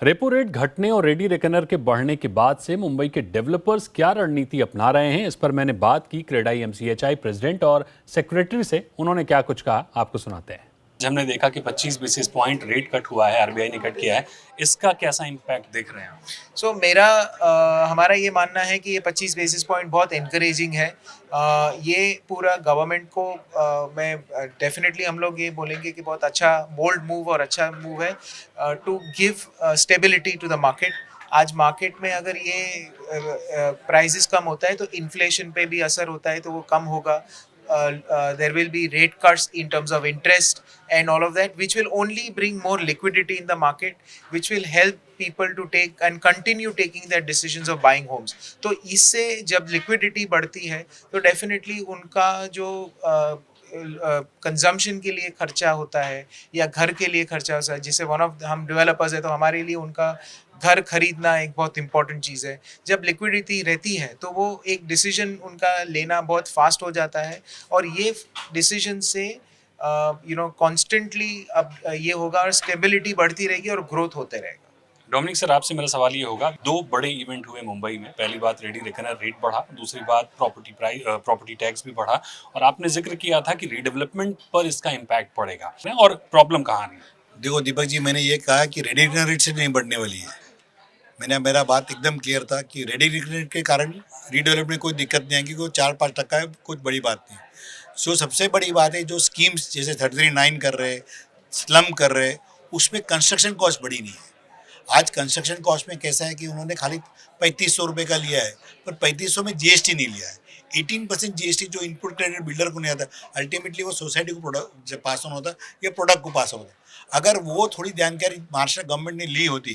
Repo rate घटने और ready reckoner के बढ़ने के बाद से मुंबई के डेवलपर्स क्या रणनीति अपना रहे हैं, इस पर मैंने बात की क्रेडाई एमसीएचआई प्रेसिडेंट और सेक्रेटरी से। उन्होंने क्या कुछ कहा, आपको सुनाते हैं। हमने देखा कि 25 बेसिस पॉइंट रेट कट हुआ है, आरबीआई ने कट किया है, इसका कैसा इम्पैक्ट देख रहे हैं? हमारा ये मानना है कि ये 25 बेसिस पॉइंट बहुत इनकरेजिंग है। ये पूरा गवर्नमेंट को मैं डेफिनेटटली हम लोग ये बोलेंगे कि बहुत अच्छा बोल्ड मूव और अच्छा मूव है to give stability to the market. आज मार्केट में अगर ये प्राइसेस कम होता है तो इन्फ्लेशन पे भी असर होता है, तो वो कम होगा। There will be rate cuts in terms of interest and all of that, which will only bring more liquidity in the market, which will help people to take and continue taking their decisions of buying homes. तो इससे जब liquidity बढ़ती है तो definitely उनका जो consumption के लिए खर्चा होता है या घर के लिए खर्चा होता है, जिसे हम डेवलपर्स है तो हमारे लिए उनका घर खरीदना एक बहुत इंपॉर्टेंट चीज़ है। जब लिक्विडिटी रहती है तो वो एक डिसीजन उनका लेना बहुत फास्ट हो जाता है और ये डिसीजन से कॉन्स्टेंटली अब ये होगा और स्टेबिलिटी बढ़ती रहेगी और ग्रोथ होते रहेगा। डोमिनिक सर, आपसे मेरा सवाल ये होगा, दो बड़े इवेंट हुए मुंबई में। पहली बात रेडी रेकनर रेट बढ़ा, दूसरी बात प्रॉपर्टी टैक्स भी बढ़ा, और आपने जिक्र किया था कि रीडेवलपमेंट पर इसका इम्पैक्ट पड़ेगा। और प्रॉब्लम कहाँ है? देखो दीपक जी, मैंने ये कहा कि रेडी रेकनर रेट से नहीं बढ़ने वाली है। मेरा बात एकदम क्लियर था कि रेडी रेकनर के कारण रीडेवलपमेंट में कोई दिक्कत नहीं आएगी। कोई 4-5% है, कुछ बड़ी बात नहीं। सो सबसे बड़ी बात है जो स्कीम्स जैसे 33(9) कर रहे, स्लम कर रहे, उसमें कंस्ट्रक्शन कॉस्ट बढ़ी नहीं है। आज कंस्ट्रक्शन कॉस्ट में कैसा है कि उन्होंने खाली 3500 रुपये का लिया है, पर 3500 में जीएसटी नहीं लिया है। 18% जीएसटी जो इनपुट क्रेडिट बिल्डर को नहीं आता, अल्टीमेटली वो सोसाइटी को प्रोडक्ट जब पास ऑन होता या प्रोडक्ट को पास ऑन होता। अगर वो थोड़ी जानकारी महाराष्ट्र गवर्नमेंट ने ली होती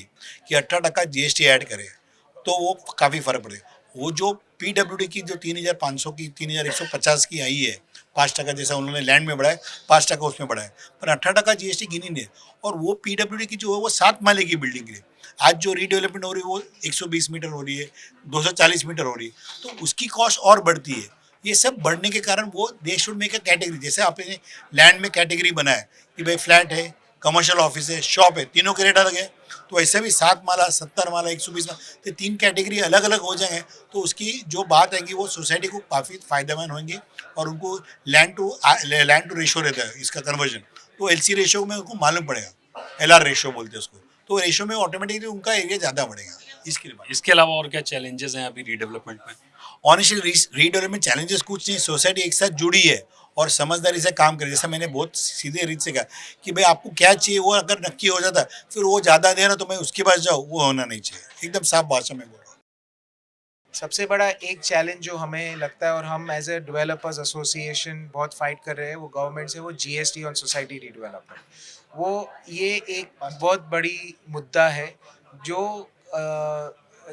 कि 18% जीएसटी ऐड करे तो वो काफ़ी फ़र्क पड़ेगा। वो जो पीडब्ल्यूडी की जो 3500 की 3150 की आई है, 5% जैसा उन्होंने लैंड में बढ़ाया, 5% उसमें बढ़ाया, पर 18% जीएसटी गिनी नहीं। और वो पीडब्ल्यूडी की जो है वो 7 माले की बिल्डिंग के लिए आज जो रीडेवलपमेंट हो रही है वो 120 मीटर हो रही है, 240 मीटर हो रही है, तो उसकी कॉस्ट और बढ़ती है। ये सब बढ़ने के कारण वो they should make a category, जैसे आपने लैंड में कैटेगरी बनाया कि भाई फ्लैट है, कमर्शियल ऑफिस है, शॉप है, तीनों के रेट अलग है, तो ऐसे भी 7 माला, 70 माला, 120 माला, तो 3 कैटेगरी अलग अलग हो जाएंगे। तो उसकी जो बात है कि वो सोसाइटी को काफ़ी फायदेमंद होंगे और उनको लैंड टू रेशो रहता है इसका कन्वर्जन, तो एलसी रेशो में उनको मालूम पड़ेगा, एलआर रेशो बोलते हैं उसको, तो रेशो में ऑटोमेटिकली उनका एरिया ज़्यादा बढ़ेगा। इसके अलावा और क्या चैलेंजेस हैं अभी रीडेवलपमेंट में? ऑनेस्टली रीडेवलपमेंट चैलेंजेस कुछ नहीं, सोसाइटी एक साथ जुड़ी है और समझदारी से काम करे। जैसा मैंने बहुत सीधे रीत से कहा कि भाई आपको क्या चाहिए, वो अगर नक्की हो जाता फिर वो ज़्यादा दे रहा तो मैं उसके पास जाऊँ, वो होना नहीं चाहिए। एकदम साफ भाषा में बोल रहा हूँ। सबसे बड़ा एक चैलेंज जो हमें लगता है और हम एज ए डेवलपर्स एसोसिएशन बहुत फाइट कर रहे हैं वो गवर्नमेंट से, वो जीएसटी ऑन सोसाइटी रीडेवलपमेंट। वो ये एक बहुत बड़ी मुद्दा है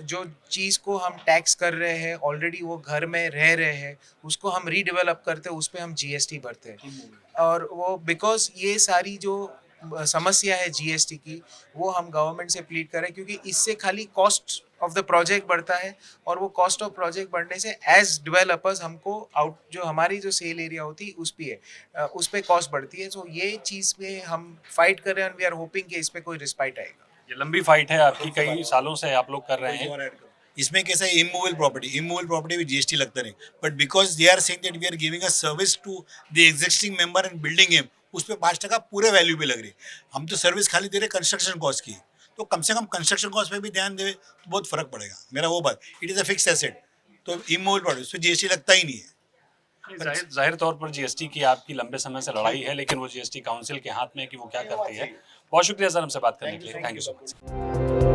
जो चीज़ को हम टैक्स कर रहे हैं, ऑलरेडी वो घर में रह रहे हैं, उसको हम रीडेवलप करते हैं, उस पर हम जीएसटी भरते हैं। और वो बिकॉज ये सारी जो समस्या है जीएसटी की, वो हम गवर्नमेंट से प्लीड करें क्योंकि इससे खाली कॉस्ट ऑफ द प्रोजेक्ट बढ़ता है और वो कॉस्ट ऑफ प्रोजेक्ट बढ़ने से एज डेवलपर्स हमको जो हमारी जो सेल एरिया होती है उस पर कॉस्ट बढ़ती है। तो ये चीज़ पे हम फाइट कर रहे हैं और वी आर होपिंग कि इस पर कोई रिस्पाइट आएगा। ये लंबी फाइट है आपकी, कई सालों से आप लोग कर रहे हैं। इसमें कैसा है, इमूवेबल प्रॉपर्टी में जीएसटी लगता नहीं, but because they are saying that we are giving a service to the existing member and building him, उस पर 5% पूरे वैल्यू पे लग रही है। हम तो सर्विस खाली दे रहे कंस्ट्रक्शन कॉस्ट की, तो कम से कम कंस्ट्रक्शन कॉस्ट पे भी ध्यान देवे तो बहुत फर्क पड़ेगा। मेरा वो बात, it is a fix asset, तो इमूवेबल प्रॉपर्टी उस पर जीएसटी लगता ही नहीं है। जाहिर तौर पर जीएसटी की आपकी लंबे समय से लड़ाई है, लेकिन वो जीएसटी काउंसिल के हाथ में है कि वो क्या करती है। बहुत शुक्रिया सर हमसे बात करने के लिए, थैंक यू सो मच।